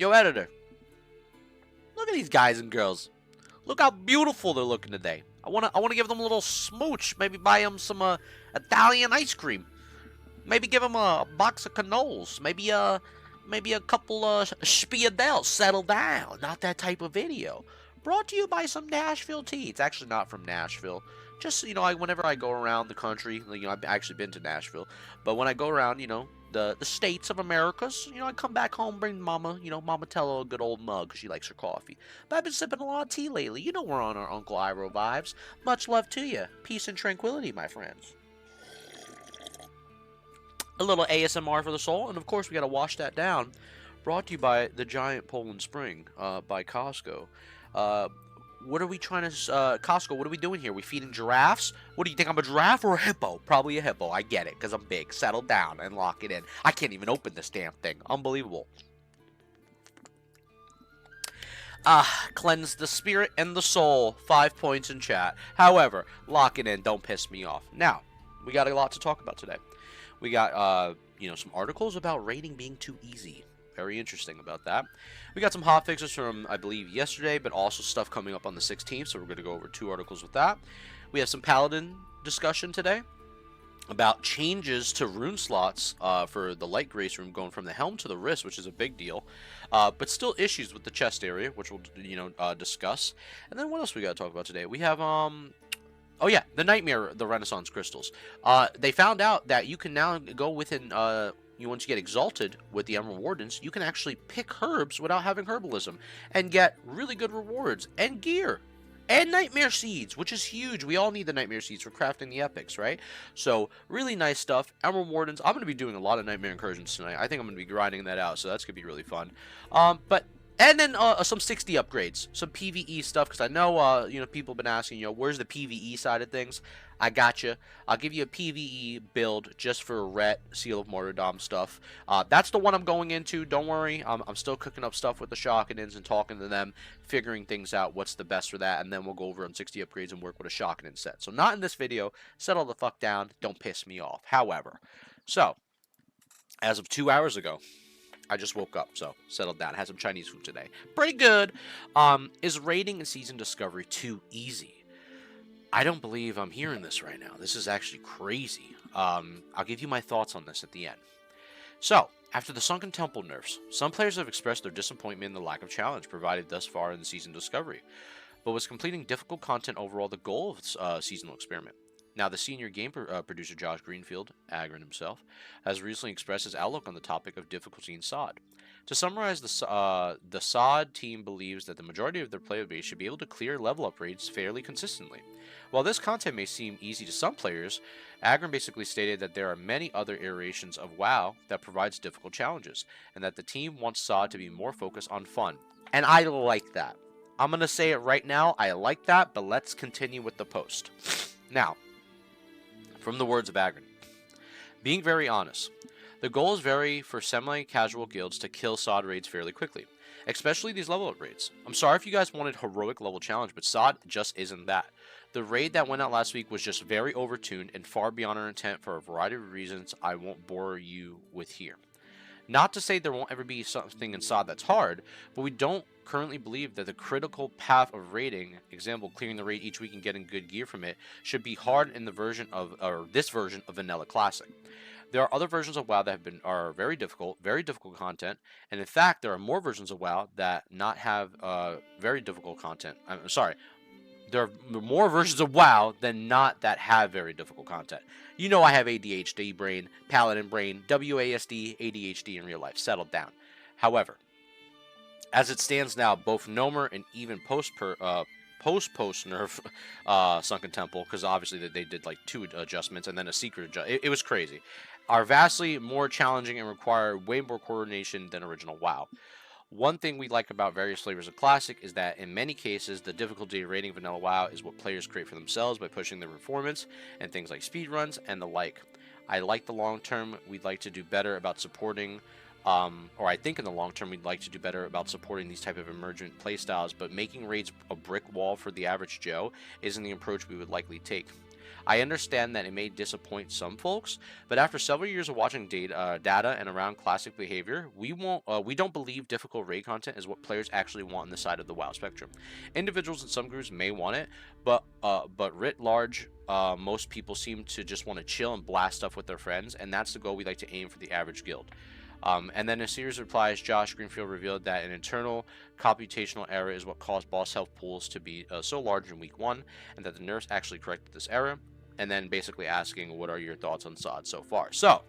Yo, editor, look at these guys and girls. Look how beautiful they're looking today. I wanna give them a little smooch. Maybe buy them some Italian ice cream. Maybe give them a box of cannolis. Maybe a couple spiadels. Settle down. Not that type of video. Brought to you by some Nashville tea. It's actually not from Nashville. Just, whenever I go around the country, I've actually been to Nashville, but when I go around, the states of Americas, I come back home, bring Mama, Mama Tello a good old mug because she likes her coffee. But I've been sipping a lot of tea lately. We're on our Uncle Iro vibes. Much love to you. Peace and tranquility, my friends. A little ASMR for the soul, and of course we got to wash that down. Brought to you by the Giant Poland Spring by Costco. What are we trying to, Costco, what are we doing here? We feeding giraffes? What do you think, I'm a giraffe or a hippo? Probably a hippo, I get it, because I'm big. Settle down and lock it in. I can't even open this damn thing. Unbelievable. Cleanse the spirit and the soul. 5 points in chat. However, lock it in, don't piss me off. Now, we got a lot to talk about today. We got, some articles about raiding being too easy. Very interesting about that. We got some hotfixes from, I believe, yesterday, but also stuff coming up on the 16th, so we're going to go over 2 articles with that. We have some Paladin discussion today about changes to rune slots for the light grace rune going from the helm to the wrist, which is a big deal, but still issues with the chest area, which we'll, discuss. And then what else we got to talk about today? We have, oh yeah, the Nightmare, the Renaissance crystals. They found out that you can now go within, once you get exalted with the Emerald Wardens, you can actually pick herbs without having Herbalism and get really good rewards and gear and Nightmare Seeds, which is huge. We all need the Nightmare Seeds for crafting the epics, right? So really nice stuff. Emerald Wardens. I'm going to be doing a lot of Nightmare Incursions tonight. I think I'm going to be grinding that out, so that's going to be really fun. And then some 60 upgrades, some PVE stuff, because I know, people have been asking, where's the PVE side of things? I got you. I'll give you a PVE build just for Ret, Seal of Martyrdom stuff. That's the one I'm going into. Don't worry. I'm still cooking up stuff with the Shockanins and talking to them, figuring things out, what's the best for that, and then we'll go over on 60 upgrades and work with a Shockanin set. So not in this video. Settle the fuck down. Don't piss me off. However, so, as of 2 hours ago, I just woke up, so settled down. Had some Chinese food today. Pretty good. Is raiding and season discovery too easy? I don't believe I'm hearing this right now. This is actually crazy. I'll give you my thoughts on this at the end. So, after the Sunken Temple nerfs, some players have expressed their disappointment in the lack of challenge provided thus far in the season discovery. But was completing difficult content overall the goal of seasonal experiment? Now, the senior game producer Josh Greenfield, Agron himself, has recently expressed his outlook on the topic of difficulty in SOD. To summarize, the SOD team believes that the majority of their player base should be able to clear level up rates fairly consistently. While this content may seem easy to some players, Agron basically stated that there are many other iterations of WoW that provides difficult challenges, and that the team wants SOD to be more focused on fun. And I like that. I'm going to say it right now, I like that, but let's continue with the post. Now, from the words of Agron. Being very honest, the goal is for semi-casual guilds to kill SOD raids fairly quickly, especially these level up raids. I'm sorry if you guys wanted heroic level challenge, but SOD just isn't that. The raid that went out last week was just very overtuned and far beyond our intent for a variety of reasons I won't bore you with here. Not to say there won't ever be something in SOD that's hard, but we don't currently believe that the critical path of raiding, example clearing the raid each week and getting good gear from it, should be hard in the version of, or this version of Vanilla Classic. There are other versions of WoW that are very difficult content, and in fact there are more versions of WoW that not have very difficult content. I'm sorry. There are more versions of WoW than not that have very difficult content. You know I have ADHD brain, Paladin brain, WASD, ADHD in real life. Settled down. However, as it stands now, both Nomer and even post nerf Sunken Temple, because obviously they did like 2 adjustments and then a secret adjustment. It was crazy. Are vastly more challenging and require way more coordination than original WoW. One thing we like about various flavors of Classic is that in many cases, the difficulty of raiding Vanilla WoW is what players create for themselves by pushing their performance and things like speedruns and the like. I like the long term, we'd like to do better about supporting, or I think in the long term we'd like to do better about supporting these type of emergent playstyles, but making raids a brick wall for the average Joe isn't the approach we would likely take. I understand that it may disappoint some folks, but after several years of watching data and around classic behavior, we don't believe difficult raid content is what players actually want on the side of the WoW spectrum. Individuals in some groups may want it, but writ large, most people seem to just want to chill and blast stuff with their friends, and that's the goal we like to aim for the average guild. And then in a series of replies, Josh Greenfield revealed that an internal computational error is what caused boss health pools to be so large in week 1, and that the nerfs actually corrected this error, and then basically asking, what are your thoughts on SOD so far? So,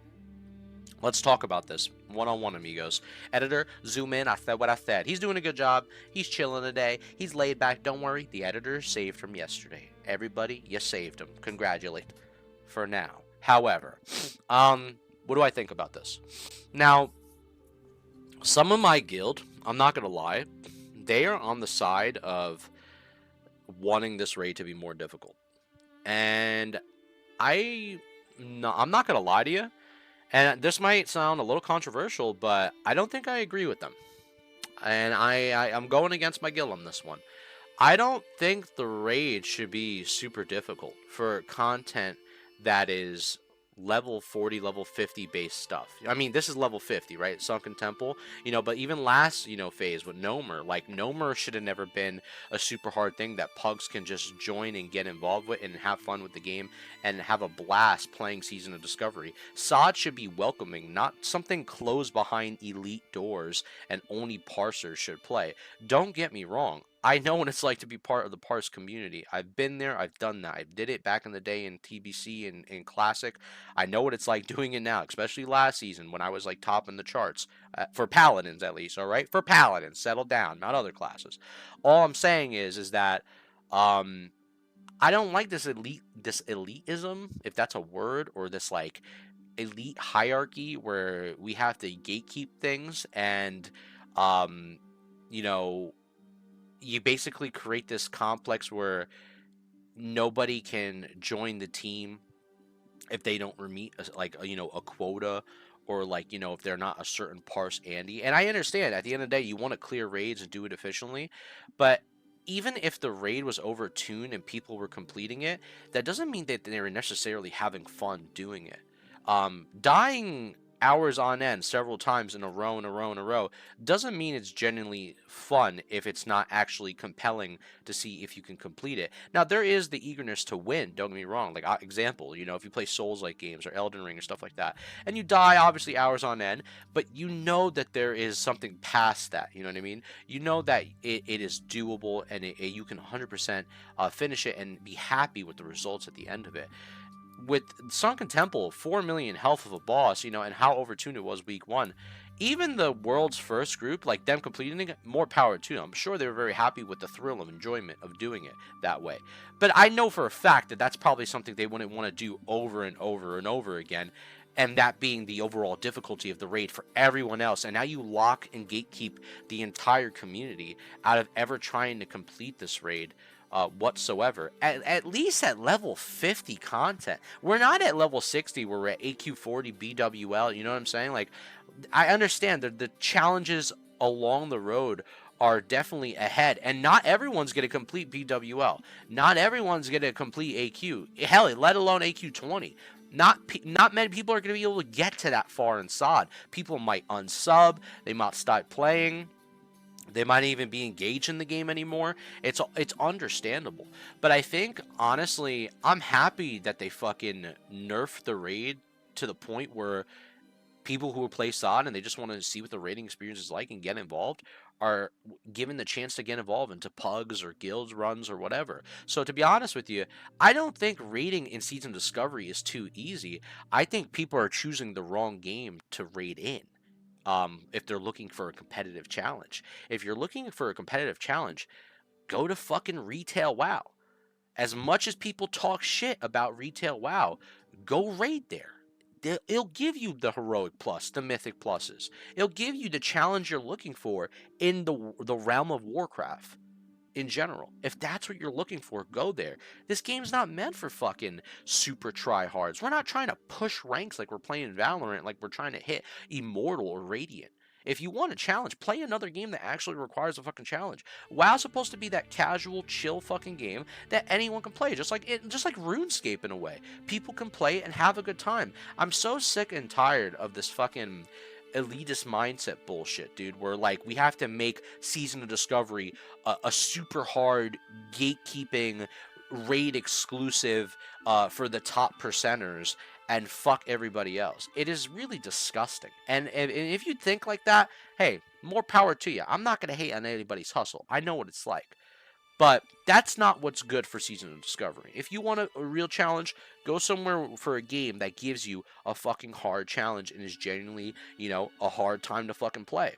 let's talk about this one-on-one, amigos. Editor, zoom in. I said what I said. He's doing a good job. He's chilling today. He's laid back. Don't worry. The editor is saved from yesterday. Everybody, you saved him. Congratulate. For now. However, what do I think about this? Now, some of my guild, I'm not going to lie, they are on the side of wanting this raid to be more difficult. And I'm not going to lie to you. And this might sound a little controversial, but I don't think I agree with them. And I'm going against my guild on this one. I don't think the raid should be super difficult for content that is level 40, level 50 base stuff. I mean, this is level 50, right? Sunken Temple, but even last, phase with Nomer, like Nomer should have never been a super hard thing that pugs can just join and get involved with and have fun with the game and have a blast playing Season of Discovery. SOD should be welcoming, not something closed behind elite doors and only parsers should play. Don't get me wrong. I know what it's like to be part of the parse community. I've been there. I've done that. I did it back in the day in TBC and in Classic. I know what it's like doing it now, especially last season when I was like top in the charts. For Paladins, at least, all right? For Paladins, settle down, not other classes. All I'm saying is that I don't like this elitism, if that's a word, or this like elite hierarchy where we have to gatekeep things and you basically create this complex where nobody can join the team if they don't meet a quota, or if they're not a certain parse Andy. And I understand at the end of the day you want to clear raids and do it efficiently, but even if the raid was overtuned and people were completing it, that doesn't mean that they were necessarily having fun doing it. Dying hours on end several times in a row doesn't mean it's genuinely fun if it's not actually compelling to see if you can complete it. Now, there is the eagerness to win, don't get me wrong. Like, example, if you play Souls-like games or Elden Ring or stuff like that, and you die, obviously, hours on end, but you know that there is something past that, you know what I mean? You know that it is doable, and you can 100% finish it and be happy with the results at the end of it. With Sunken Temple, 4 million health of a boss, and how overtuned it was week 1, even the world's first group, like them completing it, more power to them. I'm sure they were very happy with the thrill of enjoyment of doing it that way. But I know for a fact that that's probably something they wouldn't want to do over and over and over again, and that being the overall difficulty of the raid for everyone else. And now you lock and gatekeep the entire community out of ever trying to complete this raid whatsoever. At least at level 50 content. We're not at level 60 where we're at AQ 40 BWL, you know what I'm saying? Like, I understand that the challenges along the road are definitely ahead, and not everyone's going to complete BWL. Not everyone's going to complete AQ. Hell, let alone AQ 20. Not many people are going to be able to get to that far in SOD. People might unsub, they might stop playing, they might even be engaged in the game anymore. It's understandable. But I think, honestly, I'm happy that they fucking nerfed the raid to the point where people who play SOD and they just want to see what the raiding experience is like and get involved are given the chance to get involved into pugs or guilds runs or whatever. So to be honest with you, I don't think raiding in Season Discovery is too easy. I think people are choosing the wrong game to raid in. If they're looking for a competitive challenge. If you're looking for a competitive challenge, go to fucking Retail WoW. As much as people talk shit about Retail WoW, go raid there. It'll give you the heroic plus, the mythic pluses. It'll give you the challenge you're looking for in the realm of Warcraft in general. If that's what you're looking for, go there. This game's not meant for fucking super tryhards. We're not trying to push ranks like we're playing Valorant, like we're trying to hit Immortal or Radiant. If you want a challenge, play another game that actually requires a fucking challenge. WoW's supposed to be that casual, chill fucking game that anyone can play, just like RuneScape in a way. People can play and have a good time. I'm so sick and tired of this fucking elitist mindset bullshit, dude, where like we have to make Season of Discovery a super hard gatekeeping raid exclusive for the top percenters and fuck everybody else. It is really disgusting. And if you think like that, hey, more power to you. I'm not going to hate on anybody's hustle. I know what it's like. But that's not what's good for Season of Discovery. If you want a real challenge, go somewhere for a game that gives you a fucking hard challenge and is genuinely, a hard time to fucking play.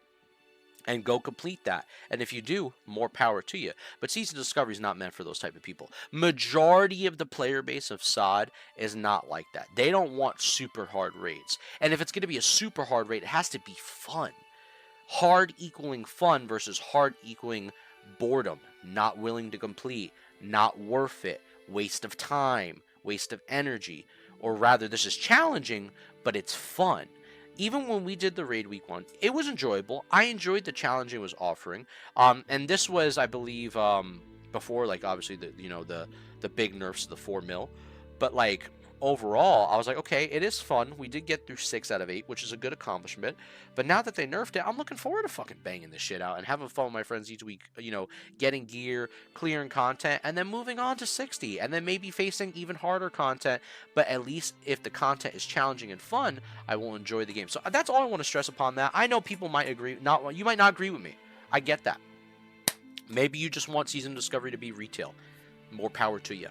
And go complete that. And if you do, more power to you. But Season of Discovery is not meant for those type of people. Majority of the player base of SOD is not like that. They don't want super hard raids. And if it's going to be a super hard raid, it has to be fun. Hard equaling fun versus hard equaling boredom. Not willing to complete. Not worth it. Waste of time. Waste of energy. Or rather, this is challenging, but it's fun. Even when we did the raid week 1, it was enjoyable. I enjoyed the challenge it was offering. And this was, I believe, before, like, obviously, the big nerfs of the 4 mil. But, like, overall, I was like, okay, it is fun. We did get through 6 out of 8, which is a good accomplishment. But now that they nerfed it, I'm looking forward to fucking banging this shit out and having fun with my friends each week, getting gear, clearing content, and then moving on to 60, and then maybe facing even harder content. But at least if the content is challenging and fun, I will enjoy the game. So that's all I want to stress upon that. I know people might agree, you might not agree with me. I get that. Maybe you just want Season Discovery to be retail. More power to you.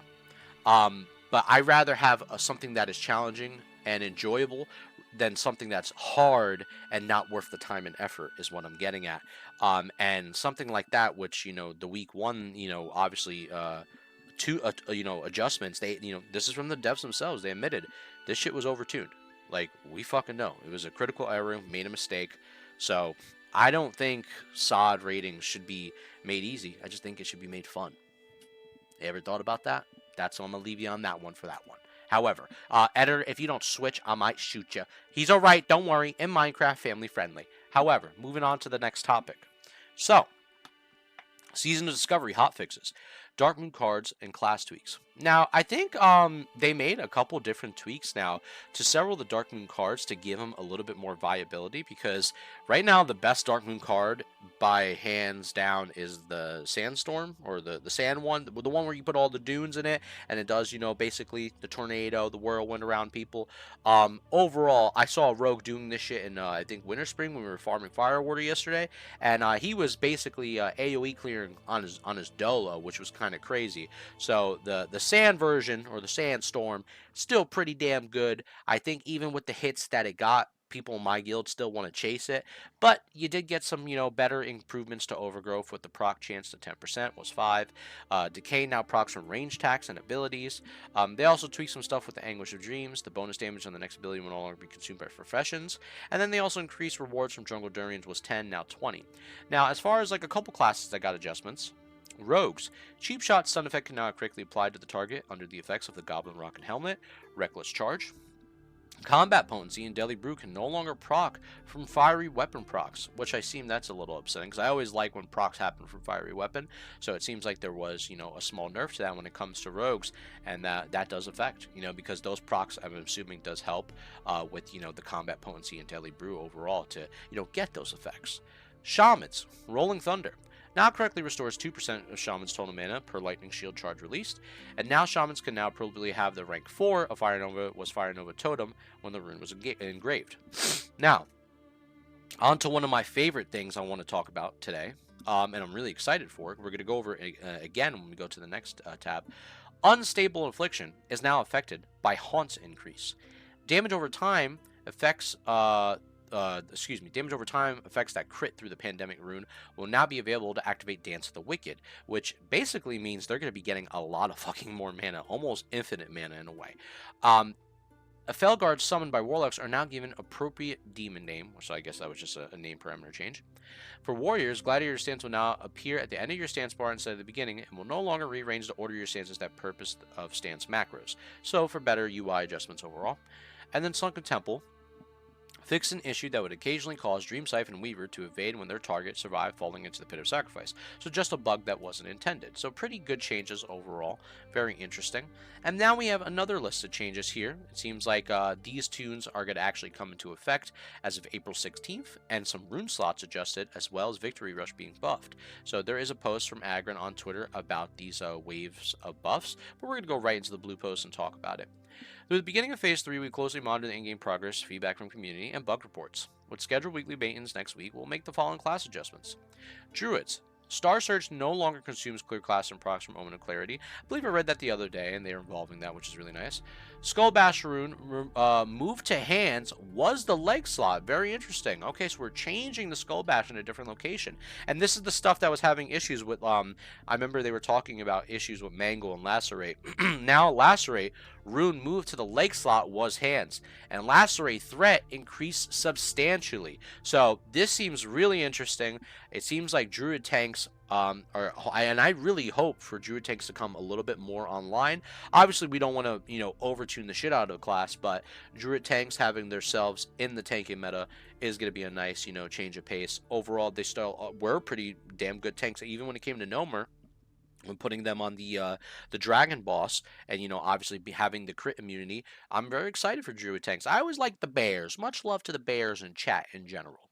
But I rather have something that is challenging and enjoyable than something that's hard and not worth the time and effort is what I'm getting at. And something like that, which, the week 1, obviously, two, adjustments, this is from the devs themselves. They admitted this shit was overtuned. Like, we fucking know. It was a critical error, made a mistake. So, I don't think SOD ratings should be made easy. I just think it should be made fun. You ever thought about that? That's what I'm going to leave you on that one for that one. However, editor, if you don't switch, I might shoot you. He's alright, don't worry. In Minecraft, family friendly. However, moving on to the next topic. So, Season of Discovery hotfixes. Dark Moon cards and class tweaks. Now, I think they made a couple different tweaks now to several of the Dark Moon cards to give them a little bit more viability, because right now the best Dark Moon card by hands down is the Sandstorm, or the sand one, the one where you put all the dunes in it and it does, basically the tornado, the whirlwind around people. Overall, I saw a rogue doing this shit in I think Winter Spring when we were farming Fire Water yesterday, and he was basically AoE clearing on his Dolo, which was kind of crazy. So the sand version, or the Sandstorm, still pretty damn good. I think even with the hits that it got, people in my guild still want to chase it, but you did get some, better improvements to Overgrowth, with the proc chance to 10% was 5. Decay now procs from range attacks and abilities. They also tweaked some stuff with the Anguish of Dreams. The bonus damage on the next ability will no longer be consumed by professions, and then they also increased rewards from Jungle Durians, was 10, now 20. Now, as far as like a couple classes that got adjustments, Rogues. Cheap Shot stun effect can now correctly applied to the target under the effects of the Goblin Rocket Helmet. Reckless Charge. Combat Potency and Deadly Brew can no longer proc from Fiery Weapon procs, which I seem that's a little upsetting, because I always like when procs happen from Fiery Weapon, so it seems like there was, a small nerf to that when it comes to Rogues, and that does affect, because those procs, I'm assuming, does help with, the Combat Potency and Deadly Brew overall to, get those effects. Shamans. Rolling Thunder. Now correctly restores 2% of Shaman's total mana per Lightning Shield charge released, and now Shamans can now probably have the rank 4 of Fire Nova was Fire Nova Totem when the rune was engraved. Now, on to one of my favorite things I want to talk about today, and I'm really excited for it. We're going to go over it again when we go to the next tab. Unstable Affliction is now affected by Haunt's increase. Damage over time affects damage over time effects that crit through the Pandemic rune will now be available to activate Dance of the Wicked, which basically means they're going to be getting a lot of fucking more mana, almost infinite mana in a way. Felguards summoned by Warlocks are now given appropriate demon name, so I guess that was just a name parameter change. For Warriors, Gladiator stance will now appear at the end of your stance bar instead of the beginning, and will no longer rearrange the order of your stances that purpose of stance macros, so for better UI adjustments overall. And then Sunken Temple. Fix an issue that would occasionally cause Dream Siphon and Weaver to evade when their target survived falling into the Pit of Sacrifice. So just a bug that wasn't intended. So pretty good changes overall. Very interesting. And now we have another list of changes here. It seems like these tunes are going to actually come into effect as of April 16th, and some rune slots adjusted, as well as Victory Rush being buffed. So there is a post from Agron on Twitter about these waves of buffs, but we're going to go right into the blue post and talk about it. Through the beginning of Phase 3, we closely monitor the in-game progress, feedback from community, and bug reports. With scheduled weekly maintenance next week, we'll make the following class adjustments. Druids. Star Search no longer consumes clear class and procs from Omen of Clarity. I believe I read that the other day, and they're involving that, which is really nice. Skull Bash Rune, moved to hands, was the leg slot. Very interesting. Okay, so we're changing the Skull Bash in a different location. And this is the stuff that was having issues with, I remember they were talking about issues with Mangle and Lacerate. Now Lacerate, Rune moved to the leg slot, was hands. And Lacerate threat increased substantially. So this seems really interesting. It seems like Druid tanks, and I really hope for Druid tanks to come a little bit more online. Obviously, we don't want to, overtune the shit out of the class, but Druid tanks having themselves in the tanking meta is going to be a nice, change of pace. Overall, they still were pretty damn good tanks, even when it came to Nomer. When putting them on the dragon boss, and obviously having the crit immunity, I'm very excited for Druid tanks. I always like the bears. Much love to the bears in chat in general.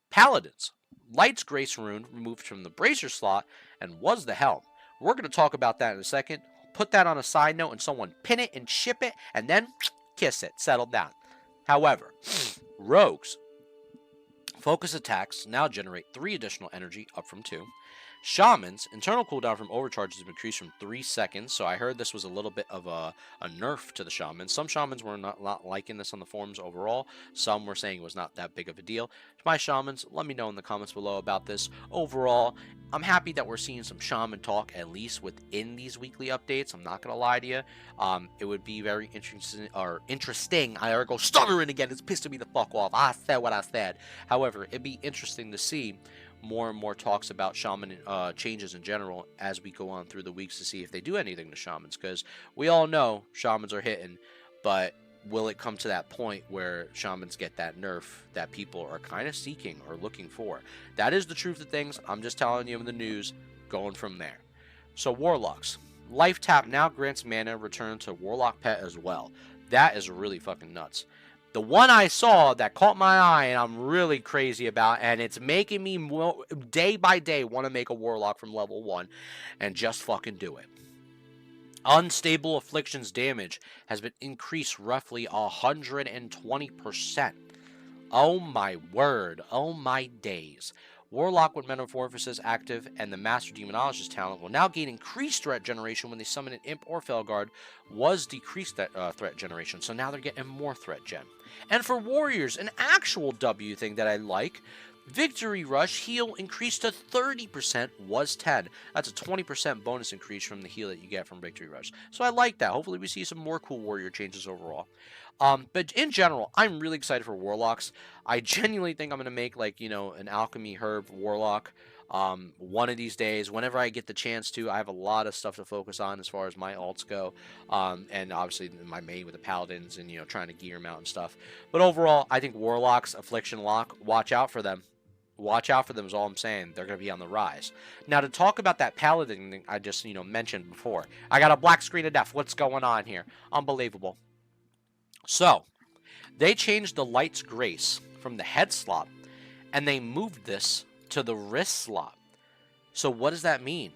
Paladins. Light's Grace Rune removed from the Bracer slot and was the helm. We're going to talk about that in a second. Put that on a side note and someone pin it and ship it and then kiss it. Settle down. However, Rogues. Focus attacks now generate 3 additional energy, up from 2. Shamans, internal cooldown from overcharges have increased from 3 seconds, so I heard this was a little bit of a nerf to the Shamans. Some Shamans were not liking this on the forums overall. Some were saying it was not that big of a deal. To my Shamans, let me know in the comments below about this. Overall, I'm happy that we're seeing some Shaman talk, at least within these weekly updates. I'm not going to lie to you. It would be very interesting. I already go stuttering again. It's pissing me the fuck off. I said what I said. However, it'd be interesting to see more and more talks about shaman changes in general as we go on through the weeks to see if they do anything to shamans, because we all know shamans are hitting, but will it come to that point where shamans get that nerf that people are kind of seeking or looking for? That is the truth of things. I'm just telling you in the news, going from there. So warlocks. Life tap now grants mana return to warlock pet as well. That is really fucking nuts. The one I saw that caught my eye and I'm really crazy about, and it's making me day by day want to make a warlock from level 1 and just fucking do it. Unstable Afflictions damage has been increased roughly 120%. Oh my word, oh my days. Warlock with Metamorphosis active and the Master Demonologist talent will now gain increased threat generation when they summon an Imp or Felguard, was decreased threat generation, so now they're getting more threat gen. And for Warriors, an actual W thing that I like, Victory Rush heal increased to 30%, was 10. That's a 20% bonus increase from the heal that you get from Victory Rush. So I like that. Hopefully we see some more cool Warrior changes overall. But in general, I'm really excited for Warlocks. I genuinely think I'm going to make, like, an Alchemy Herb Warlock one of these days. Whenever I get the chance to, I have a lot of stuff to focus on as far as my alts go. And obviously my main with the Paladins and, trying to gear them out and stuff. But overall, I think Warlocks, Affliction Lock, watch out for them. Watch out for them is all I'm saying. They're going to be on the rise. Now, to talk about that Paladin thing I just, mentioned before. I got a black screen of death. What's going on here? Unbelievable. So, they changed the Light's Grace from the head slot, and they moved this to the wrist slot. So, what does that mean?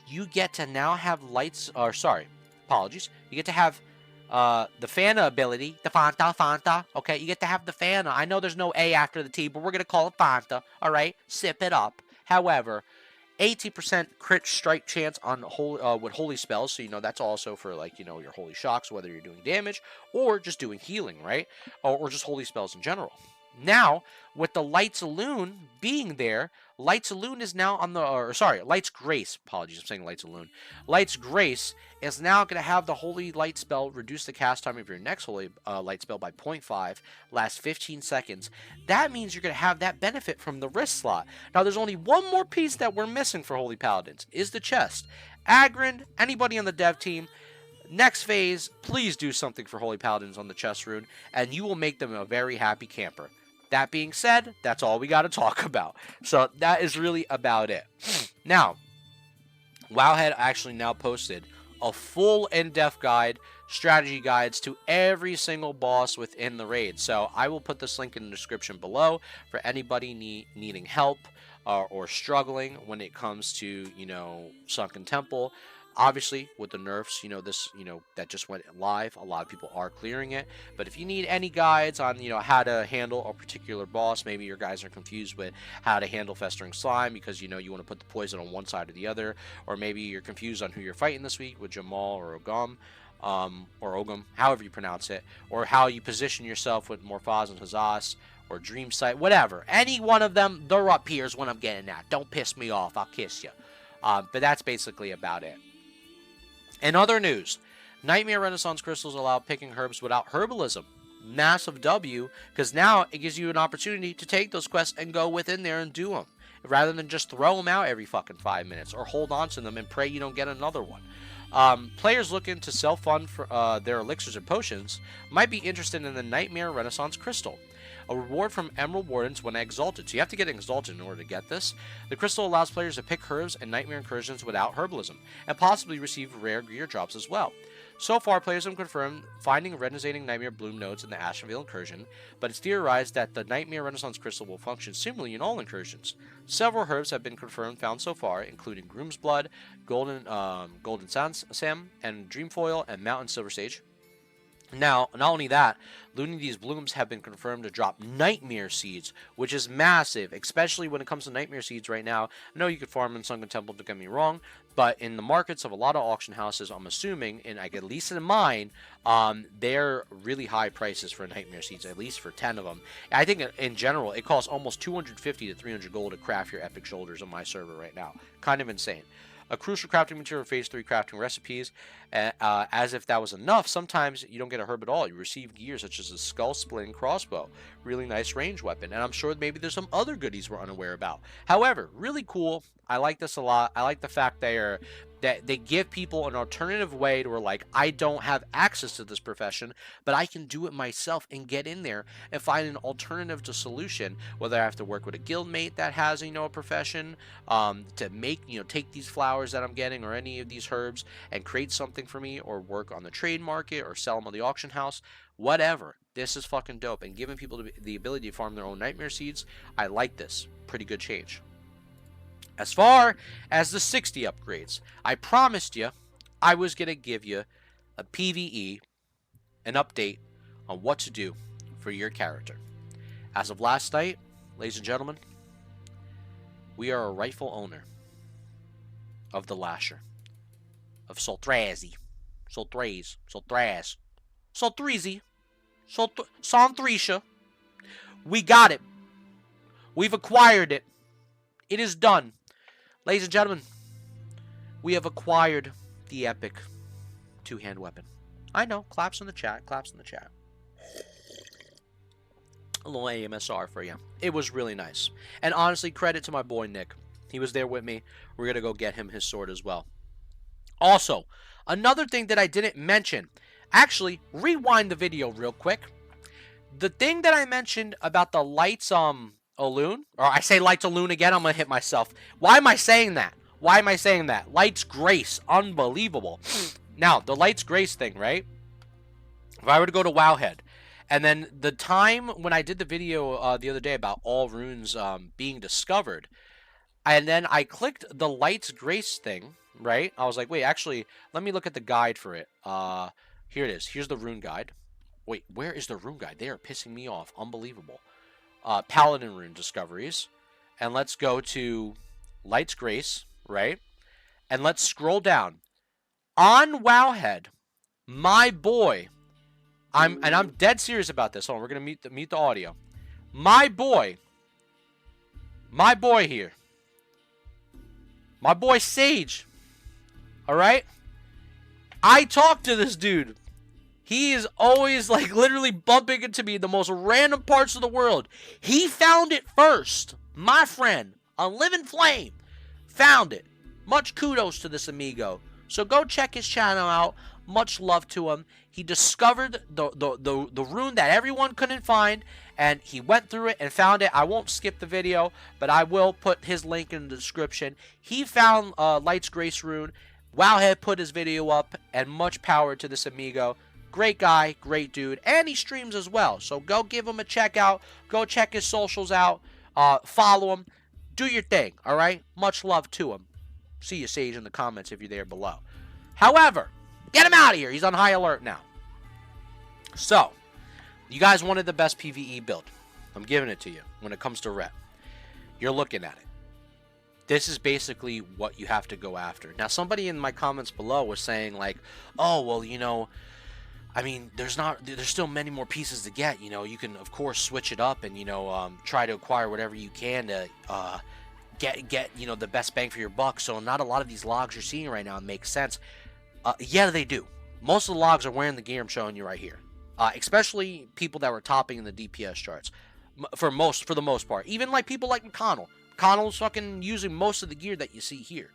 You get to now have apologies. You get to have the Fana ability, the Fanta, okay? You get to have the Fana. I know there's no A after the T, but we're going to call it Fanta, all right? Sip it up. However, 80% crit strike chance on with holy spells, so that's also for, like, your holy shocks, whether you're doing damage or just doing healing, right? Or just holy spells in general. Now, with the Light's Illusion being there, Light's Illusion is now on the, Light's Grace, apologies, I'm saying Light's Illusion. Light's Grace is now going to have the Holy Light spell reduce the cast time of your next Holy Light spell by 0.5, last 15 seconds. That means you're going to have that benefit from the wrist slot. Now, there's only one more piece that we're missing for Holy Paladins, is the chest. Agron, anybody on the dev team, Next phase, please do something for Holy Paladins on the chest rune, and you will make them a very happy camper. That being said, that's all we got to talk about. So that is really about it. Now, Wowhead actually now posted a full in-depth guide, strategy guides to every single boss within the raid. So I will put this link in the description below for anybody needing help or struggling when it comes to, Sunken Temple. Obviously, with the nerfs, that just went live, a lot of people are clearing it. But if you need any guides on, how to handle a particular boss, maybe your guys are confused with how to handle Festering Slime because, you want to put the poison on one side or the other, or maybe you're confused on who you're fighting this week with Jamal or Ogum, however you pronounce it, or how you position yourself with Morphaz and Hazas, or Dream Sight, whatever. Any one of them, they're up here is what I'm getting at. Don't piss me off, I'll kiss you. But that's basically about it. In other news, Nightmare Renaissance Crystals allow picking herbs without Herbalism. Massive W, because now it gives you an opportunity to take those quests and go within there and do them, rather than just throw them out every fucking 5 minutes, or hold on to them and pray you don't get another one. Players looking to self-fund for their elixirs and potions might be interested in the Nightmare Renaissance Crystal, a reward from Emerald Wardens when exalted. So you have to get exalted in order to get this. The crystal allows players to pick herbs and nightmare incursions without herbalism, and possibly receive rare gear drops as well. So far, players have confirmed finding resonating Nightmare Bloom nodes in the Ashenvale incursion, but it's theorized that the Nightmare Renaissance Crystal will function similarly in all incursions. Several herbs have been confirmed found so far, including Groom's Blood, Golden Sam, and Dreamfoil, and Mountain Silver Sage. Now, not only that, looting these blooms have been confirmed to drop Nightmare Seeds, which is massive, especially when it comes to Nightmare Seeds right now. I know you could farm in Sunken Temple, don't get me wrong, but in the markets of a lot of auction houses, I'm assuming, and at least in mine, they're really high prices for Nightmare Seeds, at least for 10 of them. I think in general, it costs almost 250 to 300 gold to craft your epic shoulders on my server right now. Kind of insane. A crucial crafting material for Phase 3 crafting recipes. As if that was enough, sometimes you don't get a herb at all. You receive gear such as a skull-splitting crossbow. Really nice range weapon. And I'm sure maybe there's some other goodies we're unaware about. However, really cool. I like this a lot. I like the fact that they give people an alternative way to where, like, I don't have access to this profession, but I can do it myself and get in there and find an alternative to solution, whether I have to work with a guildmate that has, a profession, to make, take these flowers that I'm getting or any of these herbs and create something for me, or work on the trade market or sell them on the auction house, whatever. This is fucking dope, and giving people the ability to farm their own Nightmare Seeds, I like this. Pretty good change. As far as the 60 upgrades, I promised you I was going to give you a PVE, an update on what to do for your character. As of last night, ladies and gentlemen, we are a rightful owner of the Lasher, of Soltrazi, Solthresia. We got it. We've acquired it. It is done. Ladies and gentlemen, we have acquired the epic two-hand weapon. I know, claps in the chat, A little AMSR for you. It was really nice. And honestly, credit to my boy Nick. He was there with me. We're going to go get him his sword as well. Also, another thing that I didn't mention. Actually, rewind the video real quick. The thing that I mentioned about the lights, Alune, or I say Lights Alune again, I'm going to hit myself. Why am I saying that? Lights Grace, unbelievable. Now, the Lights Grace thing, right? If I were to go to Wowhead, and then the time when I did the video the other day about all runes being discovered, and then I clicked the Lights Grace thing, right? I was like, wait, actually, let me look at the guide for it. Here it is. Here's the rune guide. Wait, where is the rune guide? They are pissing me off. Unbelievable. Paladin rune discoveries, and let's go to Lights Grace, right? And let's scroll down. On Wowhead, my boy, I'm dead serious about this. Hold on, we're gonna meet the audio. My boy here, my boy Sage. All right, I talked to this dude. He is always, like, literally bumping into me in the most random parts of the world. He found it first. My friend, a living flame, found it. Much kudos to this amigo. So go check his channel out. Much love to him. He discovered the rune that everyone couldn't find, and he went through it and found it. I won't skip the video, but I will put his link in the description. He found Light's Grace rune. Wowhead put his video up, and much power to this amigo. Great guy, great dude, and he streams as well. So go give him a check out. Go check his socials out. Follow him. Do your thing, all right? Much love to him. See you, Sage, in the comments if you're there below. However, get him out of here. He's on high alert now. So, you guys wanted the best PvE build. I'm giving it to you when it comes to Ret. You're looking at it. This is basically what you have to go after. Now, somebody in my comments below was saying, like, oh, well, you know, I mean, there's still many more pieces to get. You know, you can, of course, switch it up and, you know, try to acquire whatever you can to get you know, the best bang for your buck. So not a lot of these logs you're seeing right now make sense. Yeah, they do. Most of the logs are wearing the gear I'm showing you right here. Especially people that were topping in the DPS charts. For the most part. Even like people like McConnell. McConnell's fucking using most of the gear that you see here.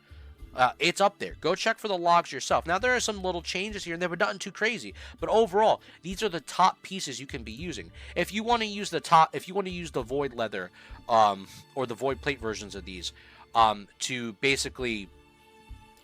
It's up there. Go check for the logs yourself. Now, there are some little changes here, and they were nothing too crazy. But overall, these are the top pieces you can be using. If you want to use the Void Leather, or the Void Plate versions of these, to basically,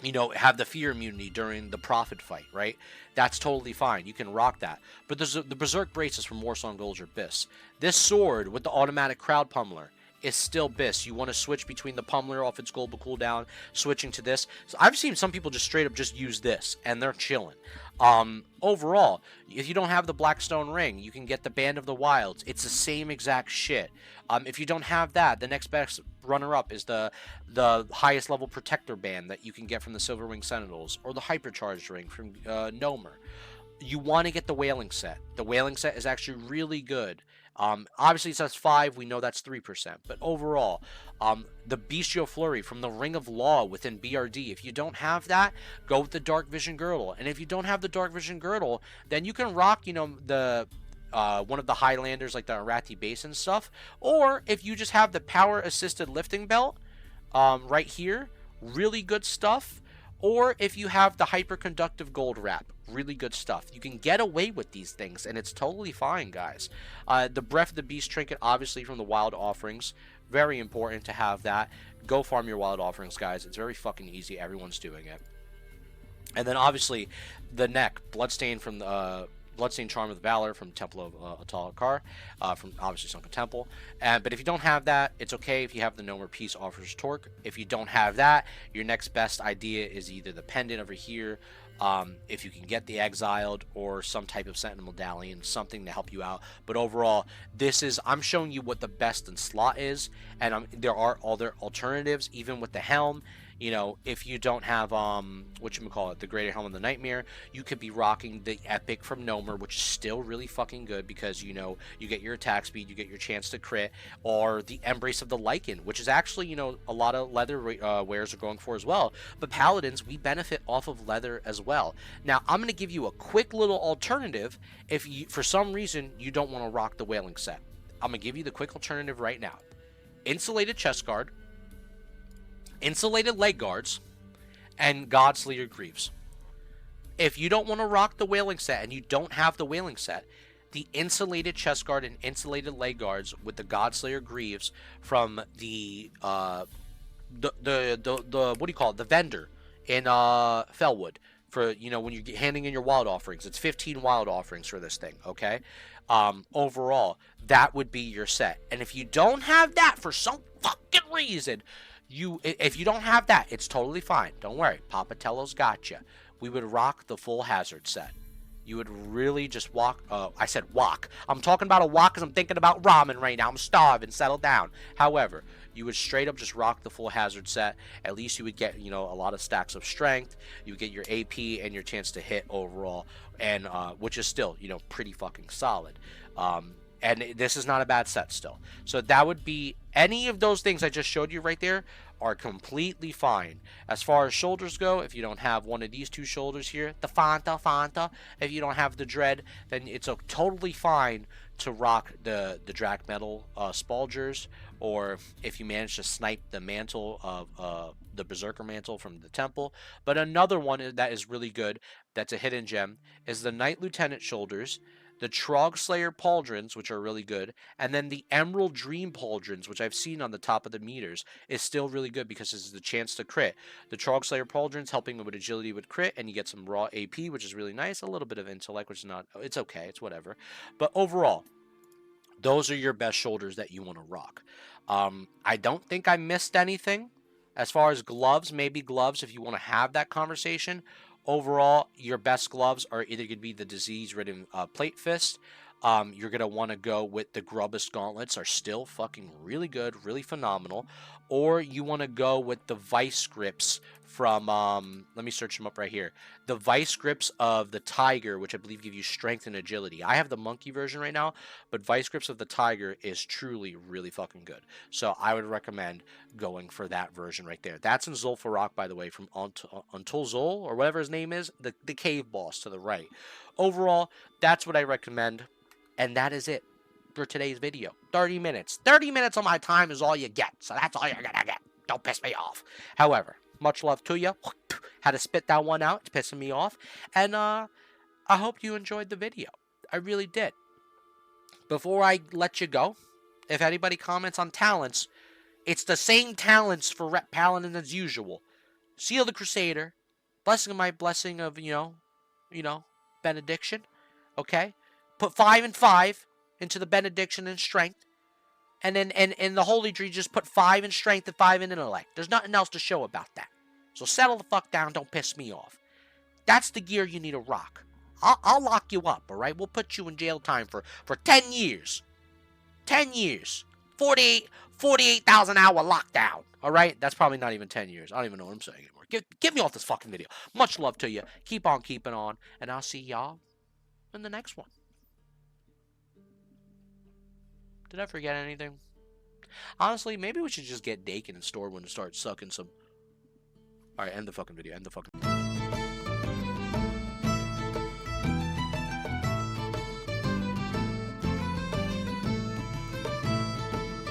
you know, have the fear immunity during the Prophet fight, right? That's totally fine. You can rock that. But there's the Berserk Braces from Warsong Golger Biss. This sword with the automatic Crowd Pummeler is still Biss. You want to switch between the Pummeler off its global cooldown, switching to this. So I've seen some people just straight up just use this, and they're chilling. Overall, if you don't have the Blackstone Ring, you can get the Band of the Wilds. It's the same exact shit. If you don't have that, the next best runner-up is the highest level Protector Band that you can get from the Silverwing Sentinels, or the Hypercharged Ring from Nomer. You want to get the Wailing Set. The Wailing Set is actually really good. Obviously it says 5, we know that's 3%, but overall, the Bestial Flurry from the Ring of Law within BRD, if you don't have that, go with the Dark Vision Girdle, and if you don't have the Dark Vision Girdle, then you can rock, you know, the one of the Highlanders like the Arathi Basin stuff, or if you just have the Power Assisted Lifting Belt, right here, really good stuff. Or if you have the Hyperconductive Gold Wrap, really good stuff. You can get away with these things, and it's totally fine, guys. The Breath of the Beast Trinket, obviously from the Wild Offerings, very important to have that. Go farm your Wild Offerings, guys. It's very fucking easy. Everyone's doing it. And then, obviously, the neck, Bloodstained from the... Bloodstained Charm of Valor from Temple of Atalakar, from obviously Sunken Temple. But if you don't have that, it's okay if you have the Nomer Peace Offers Torque. If you don't have that, your next best idea is either the Pendant over here, if you can get the Exiled, or some type of Sentinel Medallion, something to help you out. But overall, I'm showing you what the best in slot is, and there are other alternatives, even with the Helm. You know, if you don't have, the Greater Helm of the Nightmare, you could be rocking the Epic from Nomer, which is still really fucking good because, you know, you get your attack speed, you get your chance to crit, or the Embrace of the Lycan, which is actually, you know, a lot of leather wearers are going for as well. But Paladins, we benefit off of leather as well. Now, I'm going to give you a quick little alternative if you, for some reason, you don't want to rock the Wailing Set. I'm going to give you the quick alternative right now. Insulated Chest Guard, Insulated Leg Guards, and Godslayer Greaves. If you don't want to rock the Wailing Set and you don't have the Wailing Set, the Insulated Chest Guard and Insulated Leg Guards with the Godslayer Greaves from the what do you call it? The vendor in Fellwood, for, you know, when you're handing in your Wild Offerings. It's 15 Wild Offerings for this thing, okay? Overall, that would be your set. And if you don't have that for some fucking reason, if you don't have that, it's totally fine. Don't worry. Papa Tello's got you. We would rock the full Hazard set. You would really just walk. I said walk. I'm talking about a walk because I'm thinking about ramen right now. I'm starving. Settle down. However, you would straight up just rock the full Hazard set. At least you would get, you know, a lot of stacks of strength. You would get your AP and your chance to hit overall, and which is still, you know, pretty fucking solid. And this is not a bad set still. So that would be, any of those things I just showed you right there are completely fine. As far as shoulders go, if you don't have one of these two shoulders here, the Fanta, if you don't have the Dread, then it's totally fine to rock the Drac Metal Spalgers, or if you manage to snipe the mantle of the Berserker Mantle from the temple. But another one that is really good, that's a hidden gem, is the Knight Lieutenant Shoulders, the Trog Slayer Pauldrons, which are really good, and then the Emerald Dream Pauldrons, which I've seen on the top of the meters, is still really good because this is the chance to crit. The Trog Slayer Pauldrons helping with agility with crit, and you get some raw AP, which is really nice. A little bit of intellect, which is not, it's okay, it's whatever. But overall, those are your best shoulders that you want to rock. I don't think I missed anything. As far as gloves, maybe gloves if you want to have that conversation. Overall, your best gloves are either going to be the disease-ridden plate fist. You're going to want to go with the Grubbist gauntlets, are still fucking really good, really phenomenal. Or you want to go with the vice grips from, let me search them up right here. The vice grips of the tiger, which I believe give you strength and agility. I have the monkey version right now, but vice grips of the tiger is truly really fucking good. So I would recommend going for that version right there. That's in Zul'Farrak, by the way, from Until Zul, or whatever his name is, the cave boss to the right. Overall, that's what I recommend, and that is it for today's video. 30 minutes. 30 minutes of my time is all you get, so that's all you're gonna get. Don't piss me off. However, much love to you. Had to spit that one out. It's pissing me off. And I hope you enjoyed the video. I really did. Before I let you go, if anybody comments on talents, it's the same talents for Ret Paladin as usual. Seal the Crusader. Blessing of my blessing of, you know, benediction. Okay? Put 5 and 5 into the benediction and strength. And then and the Holy Tree just put 5 in strength and 5 in intellect. There's nothing else to show about that. So settle the fuck down. Don't piss me off. That's the gear you need to rock. I'll lock you up, alright? We'll put you in jail time for 10 years. 10 years. 48,000 hour lockdown. Alright? That's probably not even 10 years. I don't even know what I'm saying anymore. Get me off this fucking video. Much love to you. Keep on keeping on. And I'll see y'all in the next one. Did I forget anything? Honestly, maybe we should just get Dakin and Stormwind and start sucking some... Alright, end the fucking video. End the fucking...